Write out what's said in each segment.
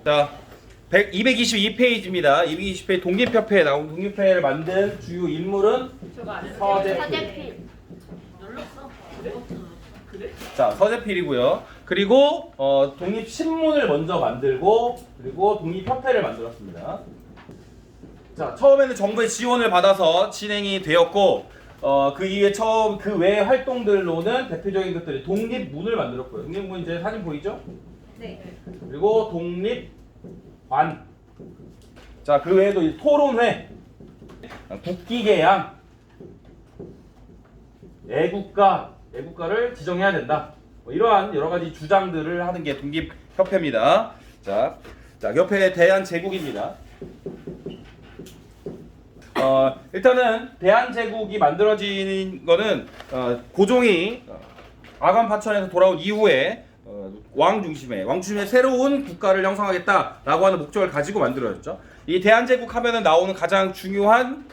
자, 222페이지입니다. 222페이지 독립협회에 나온 독립협회를 만든 주요 인물은 서재필. 자, 서재필이고요. 그리고 독립신문을 먼저 만들고 그리고 독립협회를 만들었습니다. 자, 처음에는 정부의 지원을 받아서 진행이 되었고 그 이후에 그 외의 활동들로는 대표적인 것들이 독립문을 만들었고요. 독립문 이제 사진 보이죠? 네. 그리고 독립관. 자, 그 외에도 이 토론회, 국기개양, 애국가를 지정해야 된다. 뭐 이러한 여러 가지 주장들을 하는 게 독립협회입니다. 자, 협회에 대한 제국입니다. 일단은 대한제국이 만들어진 거는 고종이 아간 파천에서 돌아온 이후에 왕 중심의 새로운 국가를 형성하겠다라고 하는 목적을 가지고 만들어졌죠. 이 대한제국 하면은 나오는 가장 중요한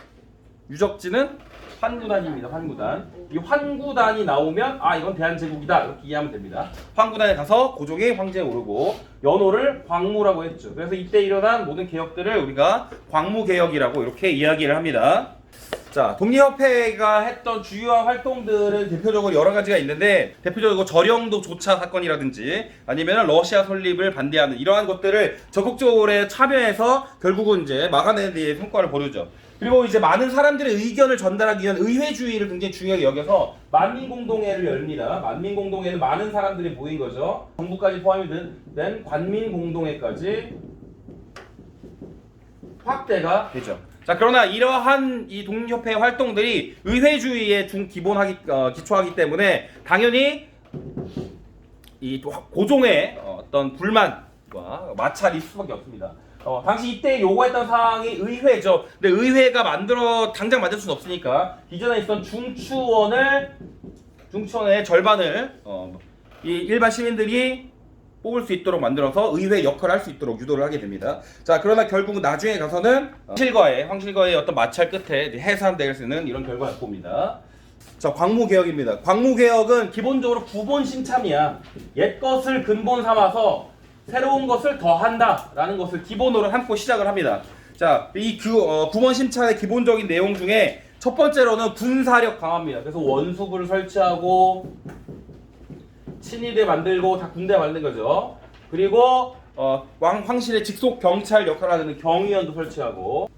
유적지는 환구단입니다. 환구단. 이 환구단이 나오면 이건 대한제국이다 이렇게 이해하면 됩니다. 환구단에 가서 고종이 황제에 오르고 연호를 광무라고 했죠. 그래서 이때 일어난 모든 개혁들을 우리가 광무개혁이라고 이렇게 이야기를 합니다. 자, 독립협회가 했던 주요한 활동들은 대표적으로 여러 가지가 있는데 대표적으로 저령도 조차 사건이라든지 아니면 러시아 설립을 반대하는 이러한 것들을 적극적으로 참여해서 결국은 이제 막아내는 데 성과를 거두죠. 그리고 이제 많은 사람들의 의견을 전달하기 위한 의회주의를 굉장히 중요하게 여겨서 만민공동회를 열립니다. 만민공동회는 많은 사람들이 모인 거죠. 정부까지 포함이 된 관민공동회까지 확대가 되죠. 자, 그러나 이러한 이 독립협회 활동들이 의회주의에 기초하기 때문에 당연히 이 고종의 어떤 불만과 마찰이 있을 수밖에 없습니다. 당시 이때 요구했던 사항이 의회죠. 근데 의회가 당장 만들 수는 없으니까 기존에 있던 중추원의 절반을 이 일반 시민들이 뽑을 수 있도록 만들어서 의회 역할을 할 수 있도록 유도를 하게 됩니다. 자, 그러나 결국은 나중에 가서는 황실과의 어떤 마찰 끝에 해산될 수 있는 이런 결과를 봅니다. 자, 광무개혁입니다. 광무개혁은 기본적으로 구본 신참이야. 옛 것을 근본 삼아서 새로운 것을 더한다라는 것을 기본으로 삼고 시작을 합니다. 자, 이 구본 신참의 기본적인 내용 중에 첫 번째로는 군사력 강화입니다. 그래서 원수부를 설치하고 친위대 만들고 다 군대 만든 거죠. 그리고 황실의 직속 경찰 역할을 하는 경위원도 설치하고,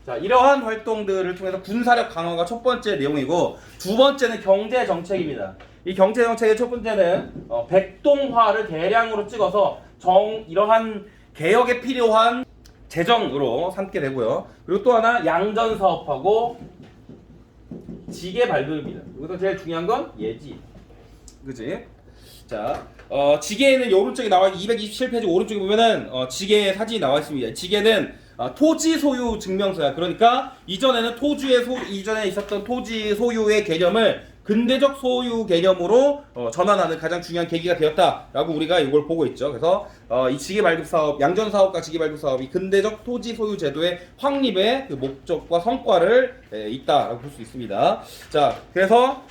자, 이러한 활동들을 통해서 군사력 강화가 첫 번째 내용이고, 두 번째는 경제 정책입니다. 이 경제 정책의 첫 번째는 백동화를 대량으로 찍어서 이러한 개혁에 필요한 재정으로 삼게 되고요. 그리고 또 하나 양전 사업하고 지계 발굴입니다. 여기서 제일 중요한 건 예지. 그지? 자, 지게에는 오른쪽에 나와 있는 227페이지 오른쪽에 보면은 지게 사진이 나와 있습니다. 지게는 토지 소유 증명서야. 그러니까 이전에 있었던 토지 소유의 개념을 근대적 소유 개념으로 전환하는 가장 중요한 계기가 되었다라고 우리가 이걸 보고 있죠. 그래서 이 지계 발급 사업, 양전 사업과 지계 발급 사업이 근대적 토지 소유 제도의 확립의 그 목적과 성과를 있다라고 볼 수 있습니다. 자, 그래서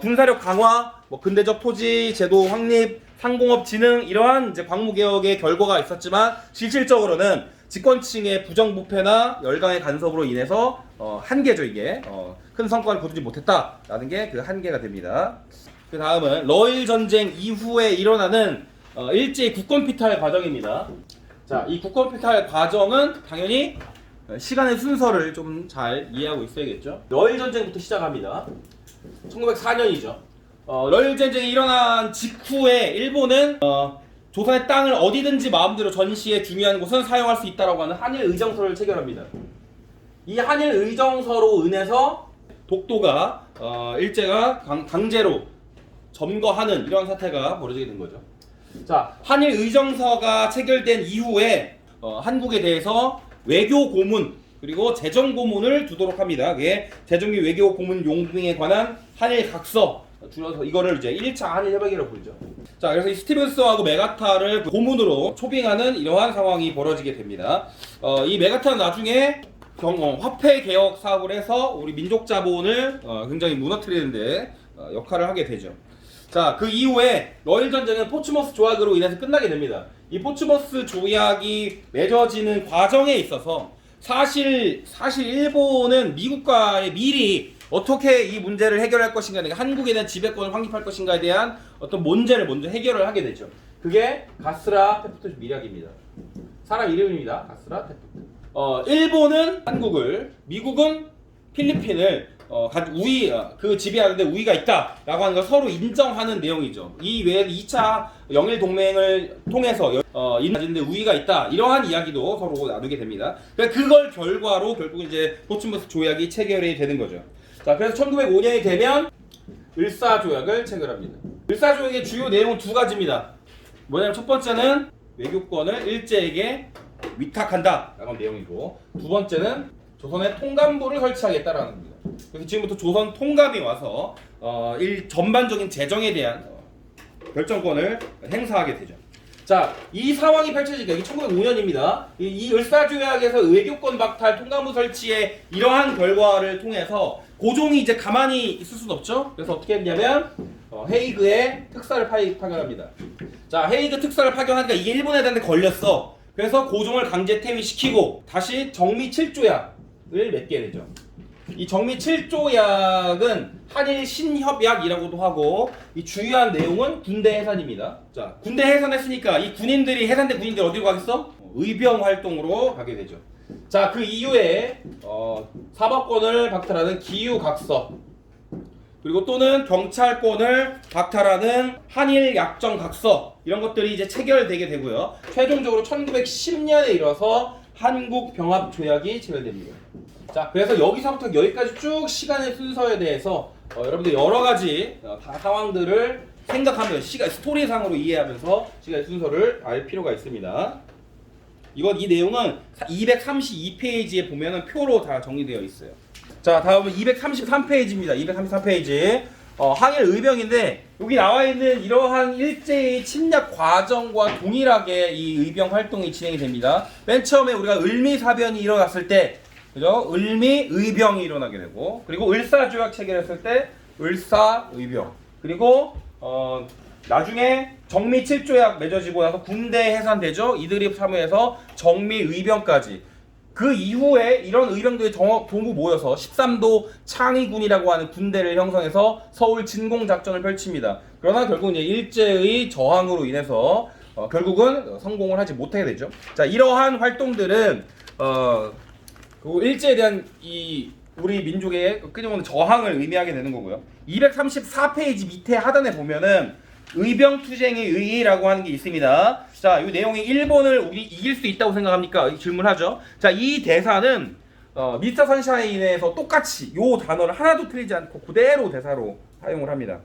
군사력 강화, 근대적 토지 제도 확립, 상공업 진흥 이러한 이제 광무개혁의 결과가 있었지만 실질적으로는 집권층의 부정부패나 열강의 간섭으로 인해서 한계죠. 이게 큰 성과를 거두지 못했다라는 게 그 한계가 됩니다. 그 다음은 러일 전쟁 이후에 일어나는 일제의 국권피탈 과정입니다. 자, 이 국권피탈 과정은 당연히 시간의 순서를 좀 잘 이해하고 있어야겠죠. 러일 전쟁부터 시작합니다. 1904년이죠. 러일 전쟁이 일어난 직후에 일본은 조선의 땅을 어디든지 마음대로 전시에 중요한 곳은 사용할 수 있다라고 하는 한일 의정서를 체결합니다. 이 한일 의정서로 인해서 독도가 일제가 강제로 점거하는 이런 사태가 벌어지게 된 거죠. 자, 한일 의정서가 체결된 이후에 한국에 대해서 외교 고문 그리고 재정 고문을 두도록 합니다. 그게 재정 및 외교 고문 용병에 관한 한일 각서, 줄여서 이거를 이제 1차 한일 협약이라고 부르죠. 자, 그래서 이 스티븐스하고 메가타를 고문으로 초빙하는 이러한 상황이 벌어지게 됩니다. 이 메가타는 나중에 화폐 개혁 사업을 해서 우리 민족 자본을 굉장히 무너뜨리는데 역할을 하게 되죠. 자, 그 이후에 러일 전쟁은 포츠머스 조약으로 인해서 끝나게 됩니다. 이 포츠머스 조약이 맺어지는 과정에 있어서 사실 일본은 미국과의 미리 어떻게 이 문제를 해결할 것인가, 그러니까 한국에 대한 지배권을 확립할 것인가에 대한 어떤 문제를 먼저 해결을 하게 되죠. 그게 가스라 테프트 미략입니다. 사람 이름입니다. 가스라 테프트. 일본은 한국을, 미국은 필리핀을 그 지배하는데 우위가 있다라고 하는 걸 서로 인정하는 내용이죠. 이 외에 2차 영일 동맹을 통해서 인하는데 우위가 있다, 이러한 이야기도 서로 나누게 됩니다. 그러니까 그걸 결과로 결국 이제 포츠머스 조약이 체결이 되는 거죠. 자, 그래서 1905년이 되면 을사조약을 체결합니다. 을사조약의 주요 내용은 두 가지입니다. 뭐냐면 첫 번째는 외교권을 일제에게 위탁한다라는 내용이고, 두 번째는 조선에 통감부를 설치하겠다라는 겁니다. 그래서 지금부터 조선 통감이 와서 전반적인 재정에 대한 결정권을 행사하게 되죠. 자, 이 상황이 펼쳐지니까 이게 1905년입니다. 이 을사조약에서 외교권 박탈, 통감부 설치의 이러한 결과를 통해서 고종이 이제 가만히 있을 수는 없죠. 그래서 어떻게 했냐면 헤이그에 특사를 파견합니다. 자, 헤이그 특사를 파견하니까 이게 일본에 대한 데 걸렸어. 그래서 고종을 강제 퇴위시키고 다시 정미 7조약을 맺게 되죠. 이 정미 7조약은 한일 신협약이라고도 하고, 이 주요한 내용은 군대 해산입니다. 자, 군대 해산했으니까 이 군인들이, 해산된 군인들이 어디로 가겠어? 의병 활동으로 가게 되죠. 자, 그 이후에 사법권을 박탈하는 기유각서, 그리고 또는 경찰권을 박탈하는 한일 약정각서, 이런 것들이 이제 체결되게 되고요. 최종적으로 1910년에 이뤄서 한국병합조약이 체결됩니다. 자, 그래서 여기서부터 여기까지 쭉 시간의 순서에 대해서 여러분들 여러 가지 상황들을 생각하면 스토리상으로 이해하면서 시간의 순서를 알 필요가 있습니다. 이 내용은 232페이지에 보면은 표로 다 정리되어 있어요. 자, 다음은 233페이지입니다. 233페이지. 항일 의병인데, 여기 나와 있는 이러한 일제의 침략 과정과 동일하게 이 의병 활동이 진행이 됩니다. 맨 처음에 우리가 을미사변이 일어났을 때, 그죠? 을미 의병이 일어나게 되고, 그리고 을사조약 체결했을 때 을사 의병, 그리고 나중에 정미 7조약 맺어지고 나서 군대 해산되죠. 이들이 참여해서 정미 의병까지. 그 이후에 이런 의병들이 동부 모여서 13도 창의군이라고 하는 군대를 형성해서 서울 진공 작전을 펼칩니다. 그러나 결국 이제 일제의 저항으로 인해서 결국은 성공을 하지 못하게 되죠. 자, 이러한 활동들은 그 일제에 대한 우리 민족의 끊임없는 저항을 의미하게 되는 거고요. 234페이지 밑에 하단에 보면은 의병투쟁의 의의라고 하는 게 있습니다. 자, 이 내용이 일본을 우리 이길 수 있다고 생각합니까? 질문하죠. 자, 이 대사는 미스터 선샤인에서 똑같이 이 단어를 하나도 틀리지 않고 그대로 대사로 사용을 합니다.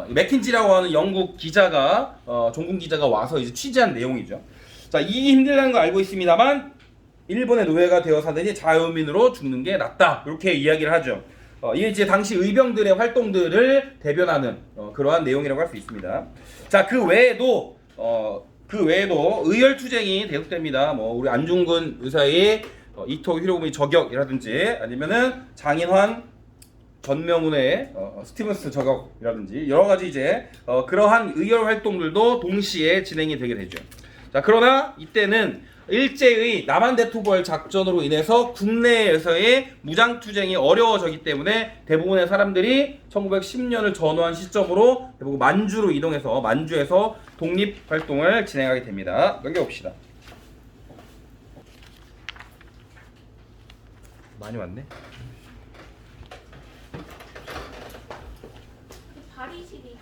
맥킨지라고 하는 영국 기자가 종군 기자가 와서 이제 취재한 내용이죠. 자, 이 힘들다는 거 알고 있습니다만 일본의 노예가 되어 사느니 자유민으로 죽는 게 낫다, 이렇게 이야기를 하죠. 이게 이제 당시 의병들의 활동들을 대변하는 그러한 내용이라고 할 수 있습니다. 자, 그 외에도 의열투쟁이 계속됩니다. 뭐 우리 안중근 의사의 이토 히로부미 저격이라든지, 아니면은 장인환 전명훈의 스티븐스 저격이라든지, 여러 가지 이제 그러한 의열 활동들도 동시에 진행이 되게 되죠. 자, 그러나 이때는 일제의 남한대토벌 작전으로 인해서 국내에서의 무장투쟁이 어려워졌기 때문에 대부분의 사람들이 1910년을 전후한 시점으로 대부분 만주로 이동해서 만주에서 독립활동을 진행하게 됩니다. 넘겨봅시다. 많이 왔네. 발이식이